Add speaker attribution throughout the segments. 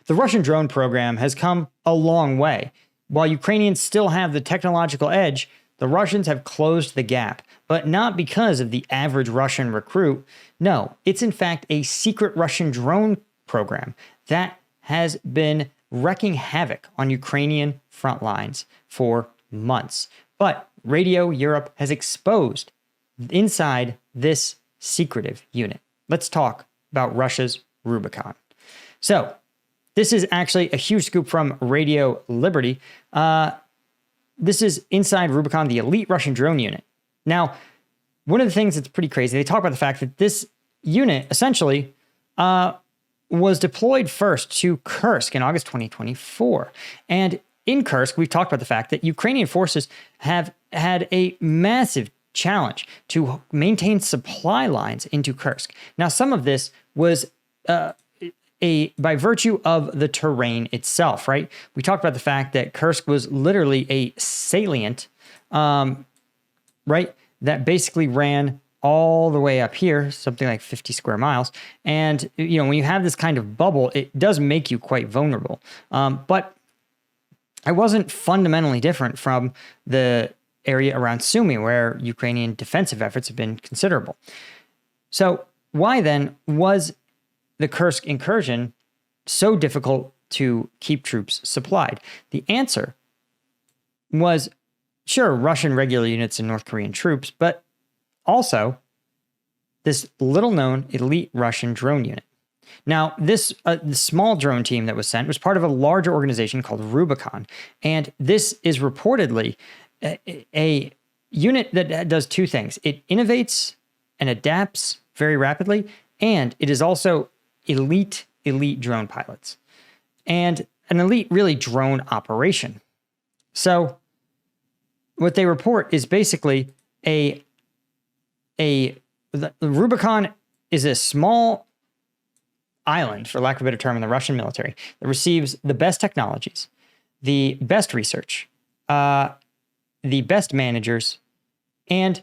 Speaker 1: The Russian drone program has come a long way. While Ukrainians still have the technological edge, the Russians have closed the gap, but not because of the average Russian recruit. No, it's in fact a secret Russian drone program that has been wreaking havoc on Ukrainian front lines for months. But Radio Europe has exposed inside this secretive unit. Let's talk about Russia's Rubicon. So, this is actually a huge scoop from Radio Liberty. This is inside Rubicon, the elite Russian drone unit. Now, one of the things that's pretty crazy, they talk about the fact that this unit essentially was deployed first to Kursk in August 2024. And in Kursk, we've talked about the fact that Ukrainian forces have had a massive challenge to maintain supply lines into Kursk. Now, some of this was by virtue of the terrain itself, right? We talked about the fact that Kursk was literally a salient, right? That basically ran all the way up here, something like 50 square miles. And, you know, when you have this kind of bubble, it does make you quite vulnerable. But it wasn't fundamentally different from the area around Sumy, where Ukrainian defensive efforts have been considerable. So why then was the Kursk incursion so difficult to keep troops supplied? The answer was, sure, Russian regular units and North Korean troops, but also this little-known elite Russian drone unit. Now, this the small drone team that was sent was part of a larger organization called Rubicon, and this is reportedly a unit that does two things. It innovates and adapts very rapidly, and it is also elite drone pilots and an elite really drone operation. So what they report is basically the Rubicon is a small island, for lack of a better term, in the Russian military that receives the best technologies, the best research, the best managers, and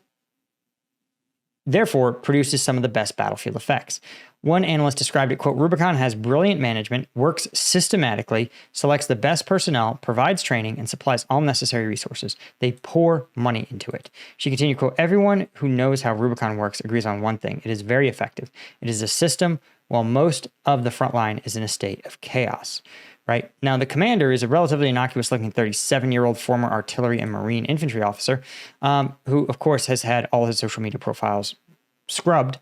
Speaker 1: therefore produces some of the best battlefield effects. One analyst described it, quote, Rubicon has brilliant management, works systematically, selects the best personnel, provides training, and supplies all necessary resources. They pour money into it. She continued, quote, everyone who knows how Rubicon works agrees on one thing. It is very effective. It is a system while most of the front line is in a state of chaos. Right? Now, the commander is a relatively innocuous-looking 37-year-old former artillery and marine infantry officer who, of course, has had all his social media profiles scrubbed.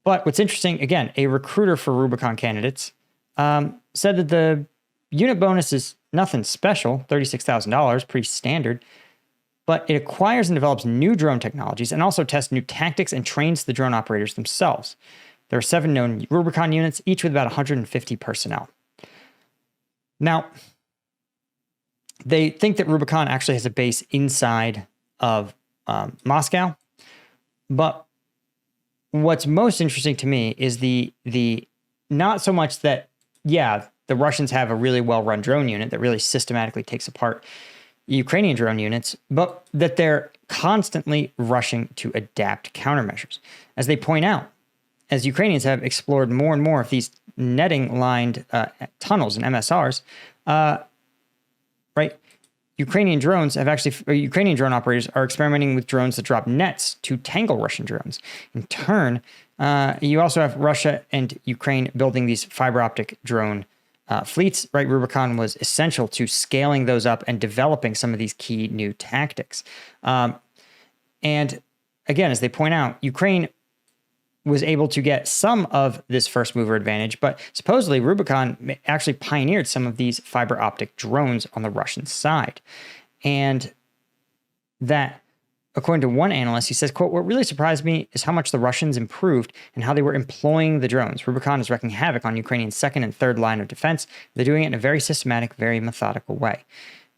Speaker 1: But what's interesting, again, a recruiter for Rubicon candidates said that the unit bonus is nothing special, $36,000, pretty standard, but it acquires and develops new drone technologies and also tests new tactics and trains the drone operators themselves. There are 7 known Rubicon units, each with about 150 personnel. Now, they think that Rubicon actually has a base inside of Moscow, but what's most interesting to me is the not so much that, yeah, the Russians have a really well-run drone unit that really systematically takes apart Ukrainian drone units, but that they're constantly rushing to adapt countermeasures. As they point out, as Ukrainians have explored more and more of these netting-lined tunnels and MSRs, right? Ukrainian drone operators are experimenting with drones that drop nets to tangle Russian drones. In turn, you also have Russia and Ukraine building these fiber optic drone fleets, right? Rubicon was essential to scaling those up and developing some of these key new tactics. And again, as they point out, Ukraine was able to get some of this first mover advantage, but supposedly Rubicon actually pioneered some of these fiber optic drones on the Russian side. And that, according to one analyst, he says, quote, what really surprised me is how much the Russians improved and how they were employing the drones. Rubicon is wreaking havoc on Ukrainian second and third line of defense. They're doing it in a very systematic, very methodical way,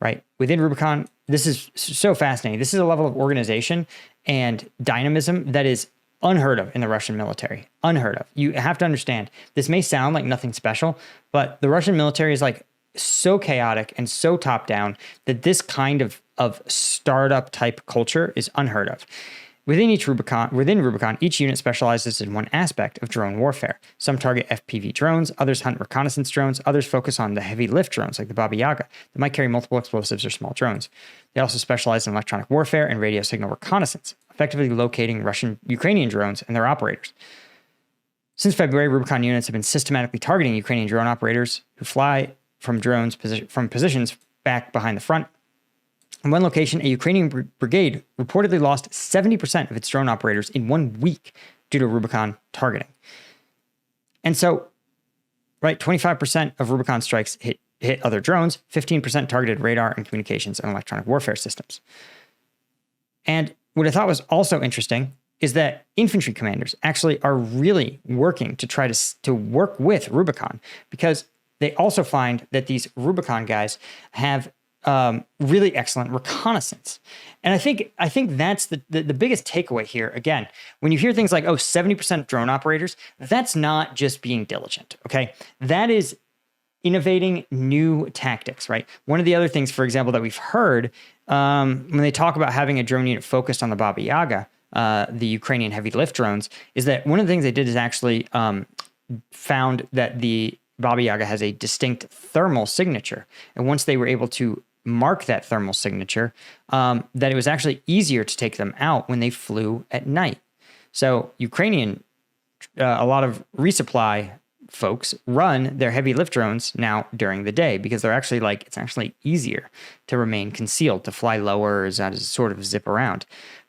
Speaker 1: right? Within Rubicon, this is so fascinating. This is a level of organization and dynamism that is unheard of in the Russian military. Unheard of. You have to understand, this may sound like nothing special, but the Russian military is like so chaotic and so top down that this kind of startup type culture is unheard of. Within Rubicon, each unit specializes in one aspect of drone warfare. Some target FPV drones, others hunt reconnaissance drones, others focus on the heavy lift drones like the Baba Yaga that might carry multiple explosives or small drones. They also specialize in electronic warfare and radio signal reconnaissance, effectively locating Ukrainian drones and their operators. Since February, Rubicon units have been systematically targeting Ukrainian drone operators who fly from positions back behind the front. In one location, a Ukrainian brigade reportedly lost 70% of its drone operators in 1 week due to Rubicon targeting. And so, 25% of Rubicon strikes hit other drones, 15% targeted radar and communications and electronic warfare systems. And what I thought was also interesting is that infantry commanders actually are really working to try to work with Rubicon, because they also find that these Rubicon guys have really excellent reconnaissance. And I think that's the biggest takeaway here. Again, when you hear things like, 70% of drone operators, that's not just being diligent, okay? That is innovating new tactics, right? One of the other things, for example, that we've heard when they talk about having a drone unit focused on the Baba Yaga, the Ukrainian heavy lift drones, is that one of the things they did is actually found that the Baba Yaga has a distinct thermal signature. And once they were able to mark that thermal signature, that it was actually easier to take them out when they flew at night. So Ukrainian, a lot of resupply folks run their heavy lift drones now during the day, because they're actually it's actually easier to remain concealed, to fly lower, or to sort of zip around.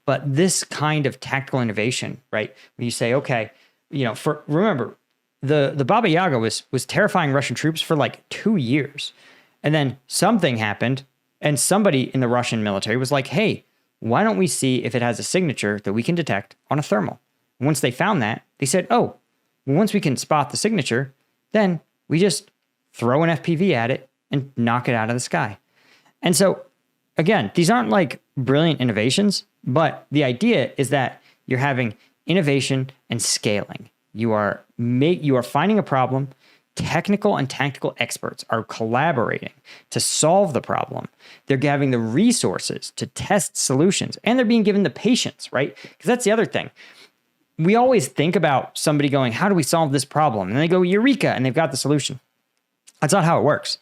Speaker 1: But this kind of tactical innovation, right? When you say, okay, remember, the Baba Yaga was terrifying Russian troops for 2 years. And then something happened, and somebody in the Russian military was like, hey, why don't we see if it has a signature that we can detect on a thermal? And once they found that, they said, oh, well, once we can spot the signature, then we just throw an FPV at it and knock it out of the sky. And so, again, these aren't brilliant innovations, but the idea is that you're having innovation and scaling. You are finding a problem. Technical and tactical experts are collaborating to solve the problem. They're having the resources to test solutions, and they're being given the patience, right? Because that's the other thing. We always think about somebody going, how do we solve this problem? And they go, Eureka, and they've got the solution. That's not how it works.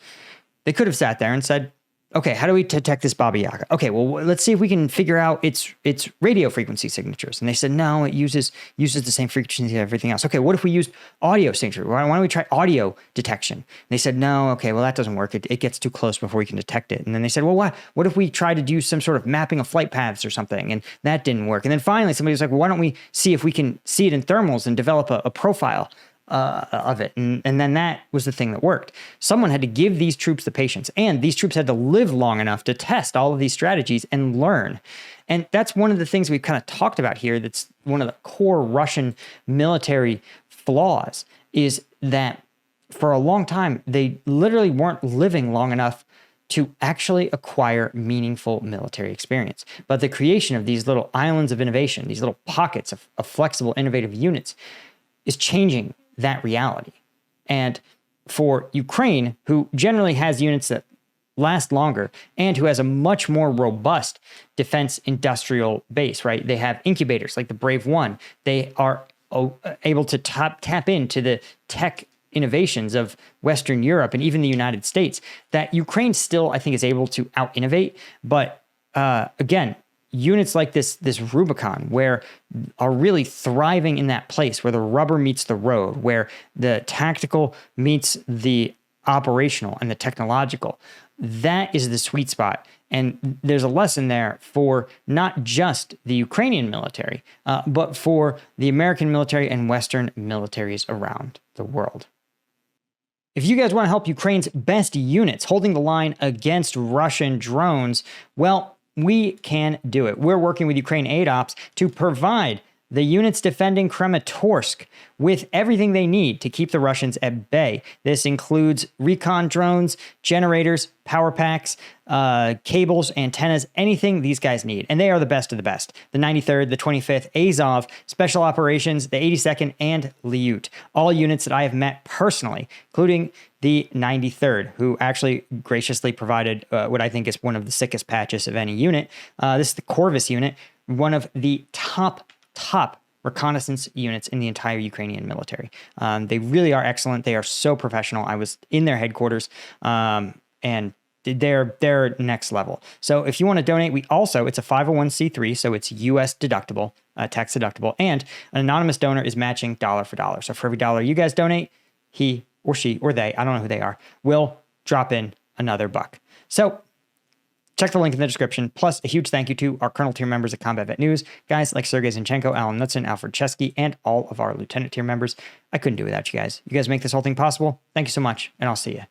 Speaker 1: They could have sat there and said, okay, how do we detect this Baba Yaga? Okay, well, let's see if we can figure out its radio frequency signatures. And they said, no, it uses the same frequency as everything else. Okay, what if we used audio signature? Why don't we try audio detection? And they said, no, okay, well, that doesn't work. It gets too close before we can detect it. And then they said, well, what if we try to do some sort of mapping of flight paths or something? And that didn't work. And then finally, somebody was like, well, why don't we see if we can see it in thermals and develop a profile of it. And then that was the thing that worked. Someone had to give these troops the patience, and these troops had to live long enough to test all of these strategies and learn. And that's one of the things we've kind of talked about here. That's one of the core Russian military flaws, is that for a long time, they literally weren't living long enough to actually acquire meaningful military experience. But the creation of these little islands of innovation, these little pockets of flexible, innovative units, is changing that reality. And for Ukraine, who generally has units that last longer and who has a much more robust defense industrial base, right? They have incubators like the Brave One. They are able to tap into the tech innovations of Western Europe and even the United States, that Ukraine still, I think, is able to out-innovate. But again, units like this Rubicon, where are really thriving in that place where the rubber meets the road, where the tactical meets the operational and the technological. That is the sweet spot. And there's a lesson there for not just the Ukrainian military, but for the American military and Western militaries around the world. If you guys want to help Ukraine's best units holding the line against Russian drones, well, we can do it. We're working with Ukraine Aid Ops to provide the units defending Kramatorsk with everything they need to keep the Russians at bay. This includes recon drones, generators, power packs, cables, antennas, anything these guys need. And they are the best of the best. The 93rd, the 25th, Azov, Special Operations, the 82nd, and Lyut. All units that I have met personally, including the 93rd, who actually graciously provided what I think is one of the sickest patches of any unit. This is the Corvus unit. one of the top reconnaissance units in the entire Ukrainian military. They really are excellent. They are so professional. I was in their headquarters, and they're next level. So if you want to donate, it's a 501c3, so it's U.S. deductible, tax deductible, and an anonymous donor is matching dollar for dollar. So for every dollar you guys donate, he or she or they, I don't know who they are, will drop in another buck. So check the link in the description. Plus, a huge thank you to our Colonel tier members at Combat Vet News, guys like Sergei Zinchenko, Alan Knutson, Alfred Chesky, and all of our Lieutenant tier members. I couldn't do it without you guys. You guys make this whole thing possible. Thank you so much, and I'll see you